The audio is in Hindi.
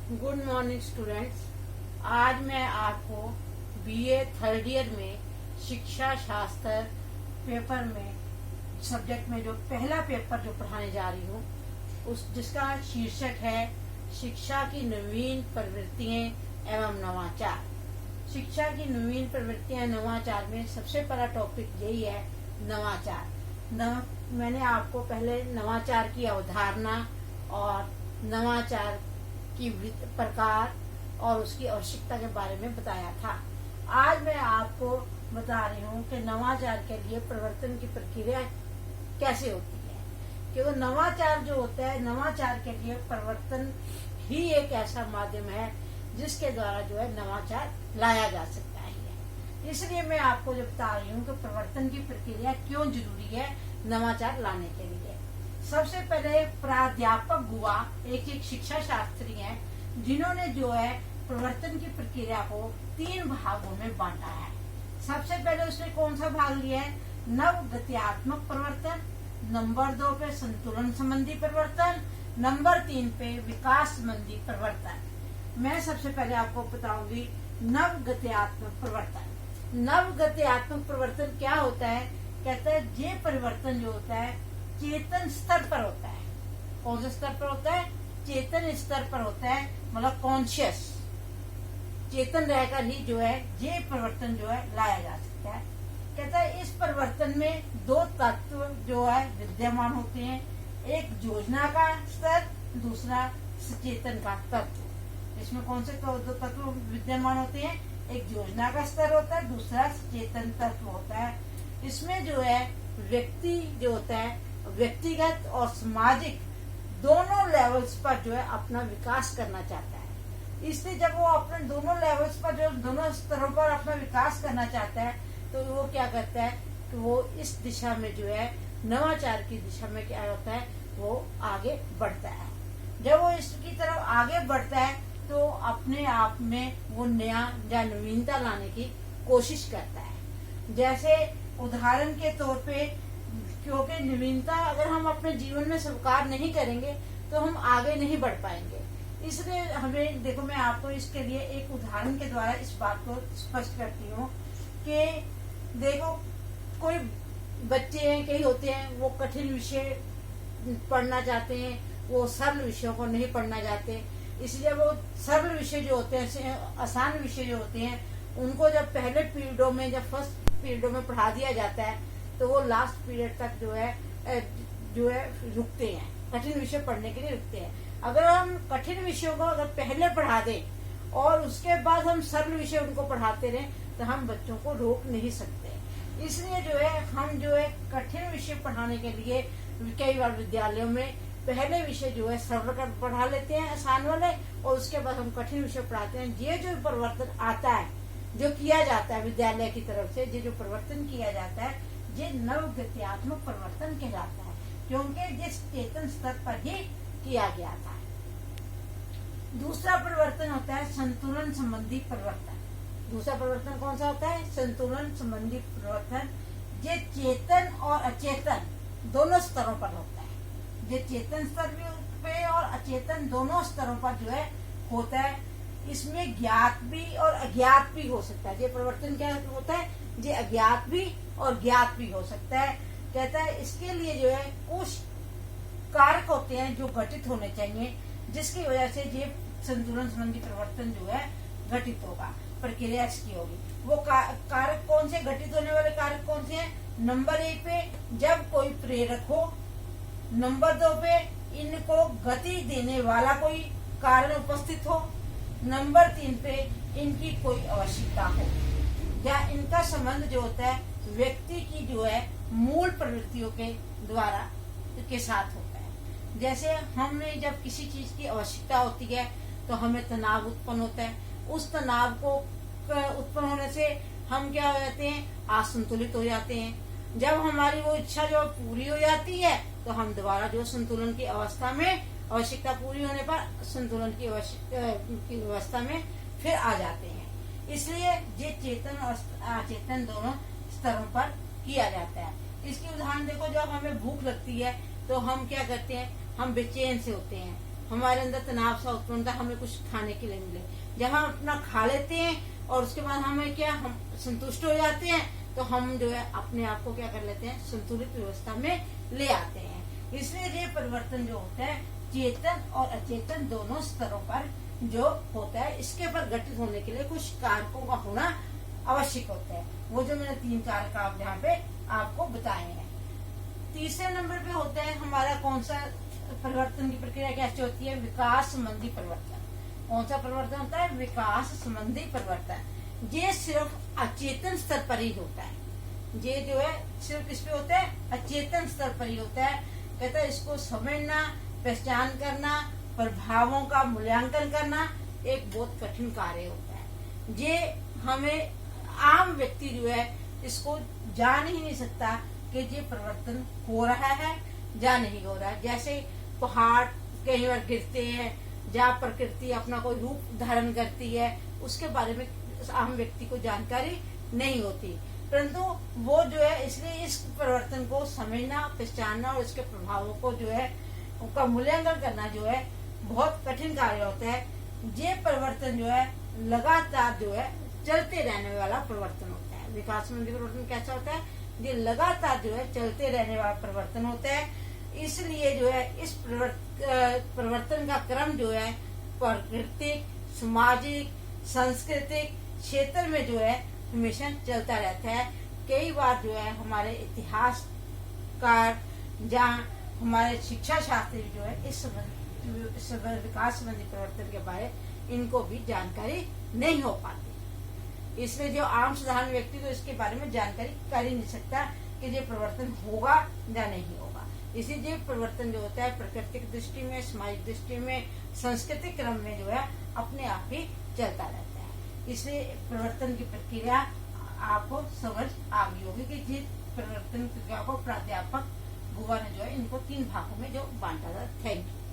Good morning students. आज मैं आपको बीए थर्ड ईयर में शिक्षा शास्त्र पेपर में सब्जेक्ट में जो पहला पेपर जो पढ़ाने जा रही हूँ उस जिसका शीर्षक है शिक्षा की नवीन प्रवृत्तियां एवं नवाचार। शिक्षा की नवीन प्रवृत्तियां नवाचार में सबसे पहला टॉपिक यही है नवाचार। मैंने आपको पहले नवाचार की अवधारणा और नवाचार की प्रकार और उसकी आवश्यकता के बारे में बताया था। आज मैं आपको बता रही हूँ कि नवाचार के लिए परिवर्तन की प्रक्रिया कैसे होती है। क्योंकि नवाचार जो होता है, नवाचार के लिए परिवर्तन ही एक ऐसा माध्यम है जिसके द्वारा जो है नवाचार लाया जा सकता है। इसलिए मैं आपको जो बता रही हूँ कि परिवर्तन की प्रक्रिया क्यों जरूरी है नवाचार लाने के लिए। सबसे पहले प्राध्यापक गुहा एक शिक्षा शास्त्री हैं जिन्होंने जो है परिवर्तन की प्रक्रिया को 3 भागों में बांटा है। सबसे पहले उसने कौन सा भाग लिया है? नव गत्यात्मक परिवर्तन, नंबर 2 पे संतुलन संबंधी परिवर्तन, नंबर 3 पे विकास संबंधी परिवर्तन। मैं सबसे पहले आपको बताऊंगी नव गत्यात्मक परिवर्तन। नव गत्यात्मक परिवर्तन क्या होता है? कहता है ये परिवर्तन जो होता है चेतन स्तर पर होता है। कौन से स्तर पर होता है? चेतन स्तर पर होता है, मतलब कॉन्शियस चेतन रहकर ही जो है ये परिवर्तन जो है लाया जा सकता है। कहता है इस परिवर्तन में 2 तत्व जो है विद्यमान होते हैं, एक योजना का स्तर, दूसरा सचेतन का तत्व। इसमें कौन से 2 तत्व विद्यमान होते हैं? एक योजना का स्तर होता है, दूसरा सचेतन तत्व होता है। इसमें जो है व्यक्ति जो होता है व्यक्तिगत और सामाजिक दोनों लेवल्स पर जो है अपना विकास करना चाहता है। इसलिए जब वो अपने दोनों लेवल्स पर जो दोनों स्तरों पर अपना विकास करना चाहता है तो वो क्या करता है कि वो इस दिशा में जो है नवाचार की दिशा में क्या होता है वो आगे बढ़ता है। जब वो इसकी तरफ आगे बढ़ता है तो अपने आप में वो नया या नवीनता लाने की कोशिश करता है। जैसे उदाहरण के तौर पे, क्योंकि नवीनता अगर हम अपने जीवन में स्वीकार नहीं करेंगे तो हम आगे नहीं बढ़ पाएंगे। इसलिए हमें देखो, मैं आपको इसके लिए एक उदाहरण के द्वारा इस बात को स्पष्ट करती हूँ कि देखो कोई बच्चे हैं, कई होते हैं वो कठिन विषय पढ़ना चाहते हैं, वो सरल विषयों को नहीं पढ़ना चाहते। इसलिए वो सरल विषय जो होते हैं, आसान विषय जो होते हैं, उनको जब पहले पीरियडों में, जब फर्स्ट पीरियडों में पढ़ा दिया जाता है तो वो लास्ट पीरियड तक जो है रुकते हैं, कठिन विषय पढ़ने के लिए रुकते हैं। अगर हम कठिन विषयों को अगर पहले पढ़ा दें और उसके बाद हम सरल विषय उनको पढ़ाते रहें तो हम बच्चों को रोक नहीं सकते। इसलिए जो है हम जो है कठिन विषय पढ़ाने के लिए कई बार विद्यालयों में पहले विषय जो है सरल कर पढ़ा लेते हैं, आसान वाले, और उसके बाद हम कठिन विषय पढ़ाते हैं। ये जो परिवर्तन आता है, जो किया जाता है विद्यालय की तरफ से, ये जो परिवर्तन किया जाता है ये नव गत्यात्मक परिवर्तन कहलाता है, क्योंकि जिस चेतन स्तर पर ही किया गया था। दूसरा परिवर्तन होता है संतुलन संबंधी परिवर्तन। दूसरा परिवर्तन कौन सा होता है? संतुलन संबंधी परिवर्तन। ये चेतन और अचेतन दोनों स्तरों पर होता है। ये चेतन स्तर पे और अचेतन दोनों स्तरों पर जो है होता है। इसमें ज्ञात भी और अज्ञात भी हो सकता है। ये परिवर्तन क्या होता है? ये अज्ञात भी और ज्ञात भी हो सकता है। कहता है इसके लिए जो है कुछ कारक होते हैं जो घटित होने चाहिए, जिसकी वजह से ये संतुलन संबंधी परिवर्तन जो है घटित होगा, प्रक्रिया इसकी होगी। वो कारक कौन से, घटित होने वाले कारक कौन से हैं? नंबर 1 पे जब कोई प्रेरक हो, नंबर 2 पे इनको गति देने वाला कोई कारण उपस्थित हो, नंबर 3 पे इनकी कोई आवश्यकता हो, या इनका संबंध जो होता है व्यक्ति की जो है मूल प्रवृत्तियों के द्वारा के साथ होता है। जैसे हमें जब किसी चीज की आवश्यकता होती है तो हमें तनाव उत्पन्न होता है। उस तनाव को उत्पन्न होने से हम क्या हो जाते हैं? असंतुलित हो जाते हैं। जब हमारी वो इच्छा जो पूरी हो जाती है तो हम दोबारा जो संतुलन की अवस्था में, आवश्यकता पूरी होने पर संतुलन की अवस्था में फिर आ जाते हैं। इसलिए ये चेतन और अचेतन दोनों स्तरों पर किया जाता है। इसकी उदाहरण देखो, जब हमें भूख लगती है तो हम क्या करते हैं? हम बेचैन से होते हैं, हमारे अंदर तनाव सा उत्पन्न होता है, हमें कुछ खाने के लिए मिले। जब हम अपना खा लेते हैं और उसके बाद हमें क्या, हम संतुष्ट हो जाते हैं, तो हम जो है अपने आप को क्या कर लेते हैं, संतुलित व्यवस्था में ले आते हैं। इसलिए ये परिवर्तन जो होता है चेतन और अचेतन दोनों स्तरों पर जो होता है, इसके पर घटित होने के लिए कुछ कारकों का होना आवश्यक होता है। वो जो मैंने 3 कारक आप यहाँ पे आपको बताए हैं। तीसरे नंबर पे होता है हमारा कौन सा परिवर्तन की प्रक्रिया कैसे होती है, विकास संबंधी परिवर्तन। कौन सा परिवर्तन होता है, विकास संबंधी परिवर्तन। ये सिर्फ अचेतन स्तर पर ही होता है। ये जो है सिर्फ किस पे होता है, अचेतन स्तर पर ही होता है। कहता है इसको समझना, पहचान करना, प्रभावों का मूल्यांकन करना एक बहुत कठिन कार्य होता है। ये हमें आम व्यक्ति जो है इसको जान ही नहीं सकता कि ये परिवर्तन हो रहा है या नहीं हो रहा है। जैसे पहाड़ कई बार गिरते हैं, जहाँ प्रकृति अपना कोई रूप धारण करती है, उसके बारे में आम व्यक्ति को जानकारी नहीं होती, परंतु वो जो है इसलिए इस परिवर्तन को समझना, पहचानना और इसके प्रभावों को जो है उनका मूल्यांकन करना जो है बहुत कठिन कार्य होता है। ये परिवर्तन जो है लगातार जो है चलते रहने वाला परिवर्तन होता है। विकास संबंधी परिवर्तन कैसा होता है, ये लगातार जो है चलते रहने वाला परिवर्तन होता है। इसलिए जो है इस परिवर्तन का क्रम जो है प्राकृतिक, सामाजिक, सांस्कृतिक क्षेत्र में जो है हमेशा चलता रहता है। कई बार जो है हमारे इतिहासकार जहाँ हमारे शिक्षा शास्त्री जो है इस विकास संबंधी परिवर्तन के बारे इनको भी जानकारी नहीं हो पाती। इसलिए जो आम साधारण व्यक्ति तो इसके बारे में जानकारी कर ही नहीं सकता कि ये परिवर्तन होगा या नहीं होगा। इसीलिए ये परिवर्तन जो होता है प्राकृतिक दृष्टि में, सामाजिक दृष्टि में, सांस्कृतिक क्रम में जो है अपने आप ही चलता रहता है। इसलिए परिवर्तन की प्रक्रिया आपको समझ आ गई होगी कि जिस परिवर्तन प्रक्रिया को प्राध्यापक बुआ ने जो है इनको 3 भागों में जो बांटा था। Thank you.